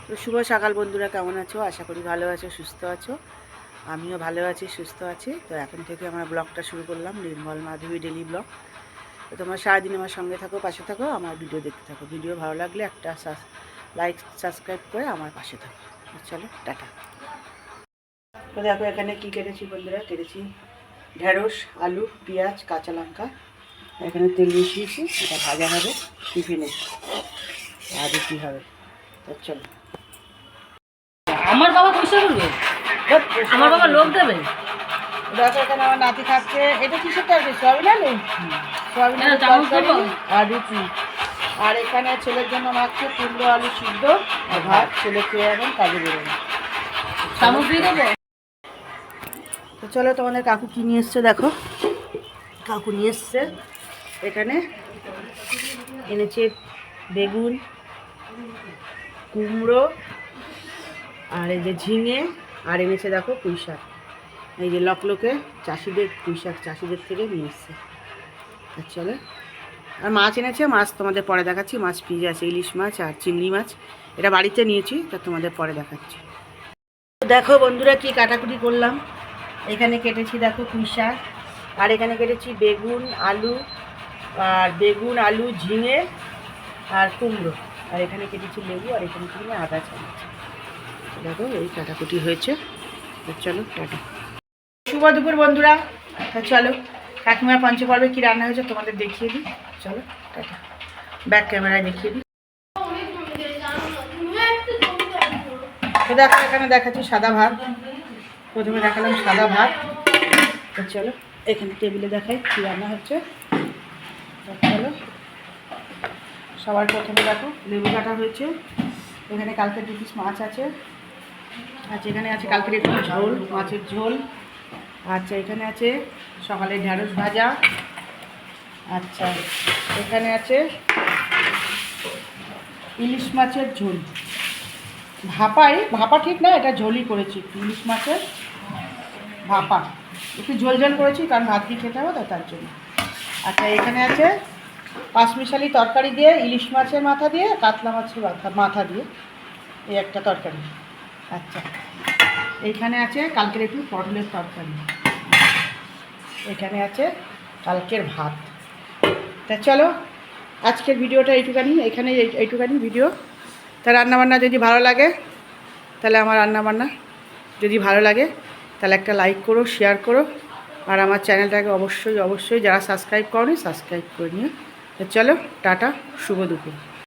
তো শুভ সকাল বন্ধুরা, কেমন আছো? আশা করি ভালো আছো, সুস্থ আছো। আমিও ভালো আছি, সুস্থ আছি। তো এখন থেকে আমরা ব্লগটা শুরু করলাম, নির্মল মাধবী ডেলি ব্লগ। তো তোমরা সারাদিন আমার সঙ্গে থাকো, পাশে থাকো, আমার ভিডিও দেখতে থাকো। ভিডিও ভালো লাগলে একটা লাইক সাবস্ক্রাইব করে আমার পাশে থাকো। চলো টাটা। তো দেখো এখানে কি কেটেছি বন্ধুরা, কেটেছি ঢেঁড়স, আলু, পেঁয়াজ, কাঁচা লঙ্কা। এখানে তেল মিশিয়েছি, এটা ভাজা হবে টিফিনে, আর কি হবে। তো চলো। আমার বাবা পয়সা করবে, আমার বাবা লোক দেবে। দেখো এখানে আমার নাতি খাচ্ছে। এটা কিসের তরকারি? সোয়াবিন আলু, সোয়াবিন আলু তরকারি আর রুটি। আর এখানে ছেলের জন্য মাখছে কুমড়ো আলু সিদ্ধ আর ভাত। ছেলে খেয়ে এখন কাজে বেরোবে। চামচ দিয়ে দেবো। তো চলো, তোমাদের কাকু কি নিয়ে এসছে দেখো। কাকু নিয়ে এসছে, এখানে এনেছে বেগুন, কুমড়ো, আর এই যে ঝিঙে, আর এনেছে দেখো পুঁই শাক। এই যে লকলকে চাষিদের পুঁই শাক চাষিদের থেকে নিয়ে এসছে। চলো, আর মাছ এনেছে, মাছ তোমাদের পরে দেখাচ্ছি। মাছ ফ্রিজে আছে, ইলিশ মাছ আর চিংড়ি মাছ। এটা বাড়িতে নিয়েছি, তা তোমাদের পরে দেখাচ্ছি। দেখো বন্ধুরা কি কাটাকুটি করলাম। এখানে কেটেছি দেখো পুঁই শাক, আর এখানে কেটেছি বেগুন আলু, ঝিঙে আর কুমড়ো, আর এখানে কেটেছি লেবু, আর এখানে কেটে আদা চামচ। দেখো এই কাটাকুটি হয়েছে। চলো টাটা। শুভ দুপুর বন্ধুরা। চলো কাকিমার পঞ্চপর্বে কী রান্না হয়েছে তোমাদের দেখিয়ে দিই। চলো টাটা, ব্যাক ক্যামেরায় দেখিয়ে দিই। তো দেখো এখানে দেখাচ্ছি সাদা ভাত। প্রথমে দেখালাম সাদা ভাত। তো চলো এখানে টেবিলে দেখাই কী রান্না হচ্ছে। চলো, সবার প্রথমে দেখো লেবু কাটা হয়েছে। এখানে কালকে 2 পিস মাছ আছে। আচ্ছা, এখানে আছে কালকের একটু ঝোল, মাছের ঝোল। আচ্ছা, এখানে আছে সকালে ঢেঁড়স ভাজা। আচ্ছা, এখানে আছে ইলিশ মাছের ঝোল। ভাপা ঠিক না, এটা ঝোলই করেছি, ইলিশ মাছের ভাপা। একটু ঝোল ঝোল করেছি, কারণ ভাত দিয়ে খেতে হবে তো, তার জন্য। আচ্ছা, এখানে আছে পাঁচমিশালি তরকারি দিয়ে, ইলিশ মাছের মাথা দিয়ে, কাতলা মাছের মাথা দিয়ে এই একটা তরকারি। আচ্ছা, এইখানে আছে কালকের একটু পটলের তরকারি। এখানে আছে কালকের ভাত। তা চলো আজকের ভিডিওটা এইটুকানি ভিডিও। তা রান্নাবান্না যদি ভালো লাগে, তাহলে আমার রান্নাবান্না যদি ভালো লাগে তাহলে একটা লাইক করো, শেয়ার করো, আর আমার চ্যানেলটাকে অবশ্যই যারা সাবস্ক্রাইব করোনি সাবস্ক্রাইব করে নিও। তো চলো টাটা, শুভ দুপুর।